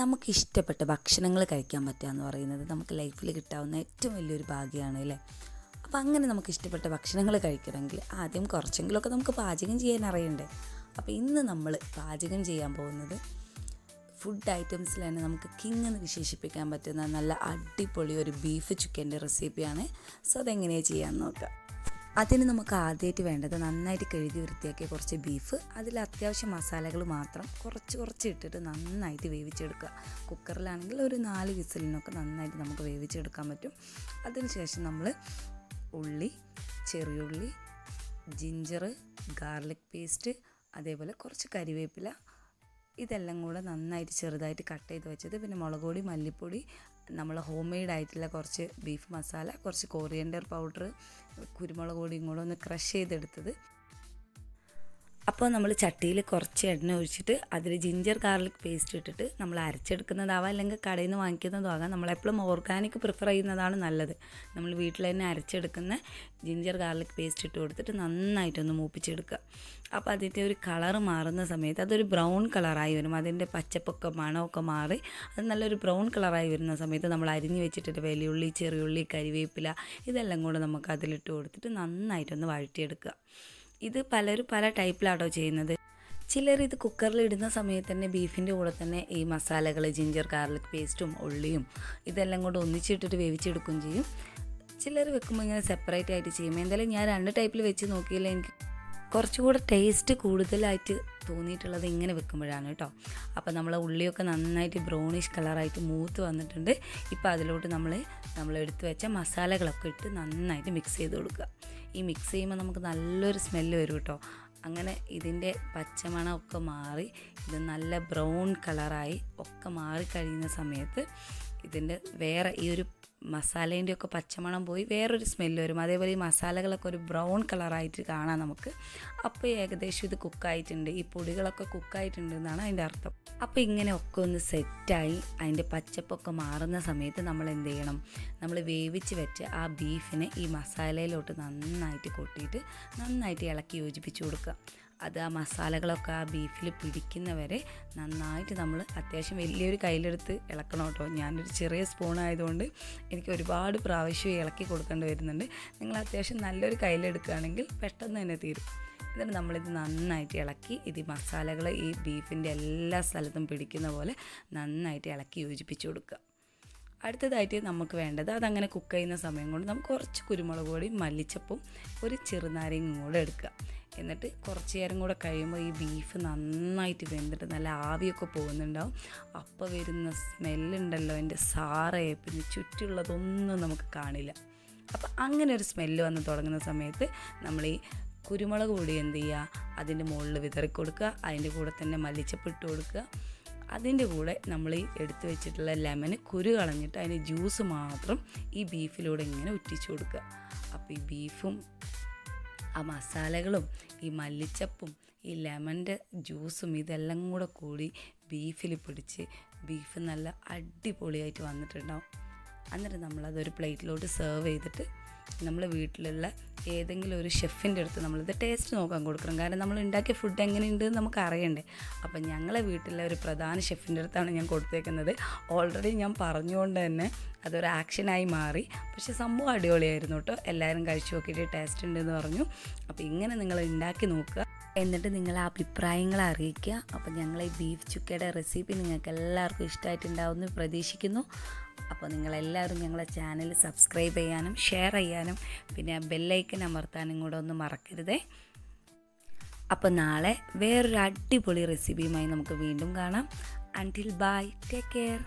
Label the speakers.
Speaker 1: നമുക്കിഷ്ടപ്പെട്ട ഭക്ഷണങ്ങൾ കഴിക്കാൻ പറ്റുക എന്ന് പറയുന്നത് നമുക്ക് ലൈഫിൽ കിട്ടാവുന്ന ഏറ്റവും വലിയൊരു ഭാഗ്യമാണ് അല്ലേ. അപ്പോൾ അങ്ങനെ നമുക്ക് ഇഷ്ടപ്പെട്ട ഭക്ഷണങ്ങൾ കഴിക്കണമെങ്കിൽ ആദ്യം കുറച്ചെങ്കിലുമൊക്കെ നമുക്ക് പാചകം ചെയ്യാൻ അറിയണ്ടേ. അപ്പോൾ ഇന്ന് നമ്മൾ പാചകം ചെയ്യാൻ പോകുന്നത് ഫുഡ് ഐറ്റംസിൽ തന്നെ നമുക്ക് കിങ് എന്ന് വിശേഷിപ്പിക്കാൻ പറ്റുന്ന നല്ല അടിപൊളി ഒരു ബീഫ് ചിക്കൻ്റെ റെസിപ്പിയാണ്. സോ അതെങ്ങനെയാണ് ചെയ്യാമെന്ന് നോക്കാം. അതിന് നമുക്ക് ആദ്യമായിട്ട് വേണ്ടത് നന്നായിട്ട് കഴുകി വൃത്തിയാക്കിയ കുറച്ച് ബീഫ്, അതിൽ അത്യാവശ്യം മസാലകൾ മാത്രം കുറച്ച് ഇട്ടിട്ട് നന്നായിട്ട് വേവിച്ചെടുക്കുക. കുക്കറിലാണെങ്കിൽ ഒരു 4 വിസിലിനൊക്കെ നന്നായിട്ട് നമുക്ക് വേവിച്ചെടുക്കാൻ പറ്റും. അതിനുശേഷം നമ്മൾ ഉള്ളി, ചെറിയുള്ളി, ജിഞ്ചർ, ഗാർലിക് പേസ്റ്റ്, അതേപോലെ കുറച്ച് കരിവേപ്പില, ഇതെല്ലാം കൂടെ നന്നായിട്ട് ചെറുതായിട്ട് കട്ട് ചെയ്ത് വെച്ചത്, പിന്നെ മുളക് പൊടി, മല്ലിപ്പൊടി, നമ്മൾ ഹോം മെയ്ഡ് ആയിട്ടുള്ള കുറച്ച് ബീഫ് മസാല, കുറച്ച് കോറിയൻഡർ പൗഡർ, കുരുമുളക് പൊടിയും കൂടെ ഒന്ന് ക്രഷ് ചെയ്തെടുത്തത്. അപ്പോൾ നമ്മൾ ചട്ടിയിൽ കുറച്ച് എണ്ണ ഒഴിച്ചിട്ട് അതിൽ ജിഞ്ചർ ഗാർലിക് പേസ്റ്റ് ഇട്ടിട്ട് നമ്മൾ അരച്ചെടുക്കുന്നതാവാം, അല്ലെങ്കിൽ കടയിൽ നിന്ന് വാങ്ങിക്കുന്നതാകാം. നമ്മളെപ്പോഴും ഓർഗാനിക് പ്രിഫർ ചെയ്യുന്നതാണ് നല്ലത്. നമ്മൾ വീട്ടിൽ തന്നെ അരച്ചെടുക്കുന്ന ജിഞ്ചർ ഗാർലിക് പേസ്റ്റ് ഇട്ട് കൊടുത്തിട്ട് നന്നായിട്ടൊന്ന് മൂപ്പിച്ചെടുക്കുക. അപ്പോൾ അതിൻ്റെ ഒരു കളറ് മാറുന്ന സമയത്ത് അതൊരു ബ്രൗൺ കളറായി വരും. അതിൻ്റെ പച്ചപ്പൊക്കെ മണമൊക്കെ മാറി അത് നല്ലൊരു ബ്രൗൺ കളറായി വരുന്ന സമയത്ത് നമ്മൾ അരിഞ്ഞ് വെച്ചിട്ട് വലിയുള്ളി, ചെറിയുള്ളി, കരിവേപ്പില ഇതെല്ലാം കൂടെ നമുക്ക് അതിലിട്ട് കൊടുത്തിട്ട് നന്നായിട്ടൊന്ന് വഴറ്റിയെടുക്കുക. ഇത് പലരും പല ടൈപ്പിലാണോ ചെയ്യുന്നത്. ചിലർ ഇത് കുക്കറിൽ ഇടുന്ന സമയത്ത് തന്നെ ബീഫിൻ്റെ കൂടെ തന്നെ ഈ മസാലകൾ, ജിഞ്ചർ ഗാർലിക് പേസ്റ്റും ഉള്ളിയും ഇതെല്ലാം കൂടെ ഒന്നിച്ചിട്ടിട്ട് വേവിച്ചെടുക്കുകയും ചെയ്യും. ചിലർ വെക്കുമ്പോൾ ഇങ്ങനെ സെപ്പറേറ്റ് ആയിട്ട് ചെയ്യും. എന്തായാലും ഞാൻ 2 ടൈപ്പിൽ വെച്ച് നോക്കിയില്ല, എനിക്ക് കുറച്ചുകൂടെ ടേസ്റ്റ് കൂടുതലായിട്ട് തോന്നിയിട്ടുള്ളത് ഇങ്ങനെ വെക്കുമ്പോഴാണ് കേട്ടോ. അപ്പോൾ നമ്മൾ ഉള്ളിയൊക്കെ നന്നായിട്ട് ബ്രൗണിഷ് കളറായിട്ട് മൂത്ത് വന്നിട്ടുണ്ട്. ഇപ്പോൾ അതിലോട്ട് നമ്മൾ എടുത്ത് വെച്ച മസാലകളൊക്കെ ഇട്ട് നന്നായിട്ട് മിക്സ് ചെയ്ത് കൊടുക്കുക. ഈ മിക്സ് ചെയ്യുമ്പോൾ നമുക്ക് നല്ലൊരു സ്മെല്ല് വരും കേട്ടോ. അങ്ങനെ ഇതിൻ്റെ പച്ചമണമൊക്കെ മാറി ഇത് നല്ല ബ്രൗൺ കളറായി ഒക്കെ മാറിക്കഴിയുന്ന സമയത്ത് ഇതിൻ്റെ വേറെ ഈ ഒരു മസാലേൻ്റെ ഒക്കെ പച്ചമണം പോയി വേറൊരു സ്മെല്ല് വരും. അതേപോലെ ഈ മസാലകളൊക്കെ ഒരു ബ്രൗൺ കളറായിട്ട് കാണാം നമുക്ക്. അപ്പോൾ ഏകദേശം ഇത് കുക്കായിട്ടുണ്ട്, ഈ പൊടികളൊക്കെ കുക്കായിട്ടുണ്ട് എന്നാണ് അതിൻ്റെ അർത്ഥം. അപ്പോൾ ഇങ്ങനെയൊക്കെ ഒന്ന് സെറ്റായി അതിൻ്റെ പച്ചപ്പൊക്കെ മാറുന്ന സമയത്ത് നമ്മൾ എന്ത് ചെയ്യണം, നമ്മൾ വേവിച്ച് വെച്ച ആ ബീഫിനെ ഈ മസാലയിലോട്ട് നന്നായിട്ട് കൊട്ടിയിട്ട് നന്നായിട്ട് ഇളക്കി യോജിപ്പിച്ച് കൊടുക്കുക. അത് ആ മസാലകളൊക്കെ ആ ബീഫിൽ പിടിക്കുന്നവരെ നന്നായിട്ട് നമ്മൾ അത്യാവശ്യം വലിയൊരു കയ്യിലെടുത്ത് ഇളക്കണം കേട്ടോ. ഞാനൊരു ചെറിയ സ്പൂൺ ആയതുകൊണ്ട് എനിക്ക് ഒരുപാട് പ്രാവശ്യം ഇളക്കി കൊടുക്കേണ്ടി വരുന്നുണ്ട്. നിങ്ങൾ അത്യാവശ്യം നല്ലൊരു കയ്യിലെടുക്കുകയാണെങ്കിൽ പെട്ടെന്ന് തന്നെ തീരും. എന്നിട്ട് നമ്മളിത് നന്നായിട്ട് ഇളക്കി ഇത് മസാലകൾ ഈ ബീഫിൻ്റെ എല്ലാ സ്ഥലത്തും പിടിക്കുന്ന പോലെ നന്നായിട്ട് ഇളക്കി യോജിപ്പിച്ച് കൊടുക്കുക. അടുത്തതായിട്ട് നമുക്ക് വേണ്ടത്, അതങ്ങനെ കുക്ക് ചെയ്യുന്ന സമയം കൊണ്ട് നമുക്ക് കുറച്ച് കുരുമുളക് പൊടി, മല്ലിച്ചപ്പും ഒരു ചെറുനാരങ്ങയും കൂടെ എടുക്കുക. എന്നിട്ട് കുറച്ച് നേരം കൂടെ കഴിയുമ്പോൾ ഈ ബീഫ് നന്നായിട്ട് വെന്തിട്ട് നല്ല ആവിയൊക്കെ പോകുന്നുണ്ടാവും. അപ്പോൾ വരുന്ന സ്മെല്ലുണ്ടല്ലോ എൻ്റെ സാറേ, പിന്നെ ചുറ്റുള്ളതൊന്നും നമുക്ക് കാണില്ല. അപ്പോൾ അങ്ങനെ ഒരു സ്മെല്ല് വന്ന് തുടങ്ങുന്ന സമയത്ത് നമ്മൾ ഈ കുരുമുളക് പൊടി എന്ത് ചെയ്യുക, അതിൻ്റെ മുകളിൽ വിതറി കൊടുക്കുക. അതിൻ്റെ കൂടെ തന്നെ മല്ലിച്ചപ്പ് ഇട്ട് കൊടുക്കുക. അതിൻ്റെ കൂടെ നമ്മൾ ഈ എടുത്ത് വെച്ചിട്ടുള്ള ലെമന് കുരു കളഞ്ഞിട്ട് അതിൻ്റെ ജ്യൂസ് മാത്രം ഈ ബീഫിലൂടെ ഇങ്ങനെ ഉറ്റിച്ച് കൊടുക്കുക. അപ്പോൾ ഈ ബീഫും ആ മസാലകളും ഈ മല്ലിച്ചപ്പും ഈ ലെമൻ്റെ ജ്യൂസും ഇതെല്ലാം കൂടി ബീഫിൽ പിടിച്ച് ബീഫ് നല്ല അടിപൊളിയായിട്ട് വന്നിട്ടുണ്ടാവും. എന്നിട്ട് നമ്മളതൊരു പ്ലേറ്റിലോട്ട് സെർവ് ചെയ്തിട്ട് നമ്മൾ വീട്ടിലുള്ള ഏതെങ്കിലും ഒരു ഷെഫിൻ്റെ അടുത്ത് നമ്മളിത് ടേസ്റ്റ് നോക്കാൻ കൊടുക്കണം. കാരണം നമ്മൾ ഉണ്ടാക്കിയ ഫുഡ് എങ്ങനെയുണ്ടെന്ന് നമുക്ക് അറിയണ്ടേ. അപ്പം ഞങ്ങളെ വീട്ടിലെ ഒരു പ്രധാന ഷെഫിൻ്റെ അടുത്താണ് ഞാൻ കൊടുത്തേക്കുന്നത്. ഓൾറെഡി ഞാൻ പറഞ്ഞുകൊണ്ട് തന്നെ അതൊരു ആക്ഷനായി മാറി. പക്ഷേ സംഭവം അടിപൊളിയായിരുന്നു കേട്ടോ. എല്ലാവരും കഴിച്ചു നോക്കിയിട്ട് ടേസ്റ്റ് ഉണ്ടെന്ന് പറഞ്ഞു. അപ്പോൾ ഇങ്ങനെ നിങ്ങൾ ഉണ്ടാക്കി നോക്കുക, എന്നിട്ട് നിങ്ങളെ അഭിപ്രായങ്ങൾ അറിയിക്കുക. അപ്പോൾ ഞങ്ങൾ ഈ ബീഫ് ചുക്കയുടെ റെസിപ്പി നിങ്ങൾക്ക് എല്ലാവർക്കും ഇഷ്ടമായിട്ടുണ്ടാവുമെന്ന് പ്രതീക്ഷിക്കുന്നു. അപ്പോൾ നിങ്ങളെല്ലാവരും ഞങ്ങളെ ചാനൽ സബ്സ്ക്രൈബ് ചെയ്യാനും ഷെയർ ചെയ്യാനും പിന്നെ ബെല്ലൈക്കൻ അമർത്താനും കൂടെ ഒന്നും മറക്കരുതേ. അപ്പോൾ നാളെ വേറൊരു അടിപൊളി റെസിപ്പിയുമായി നമുക്ക് വീണ്ടും കാണാം. Until bye, take care.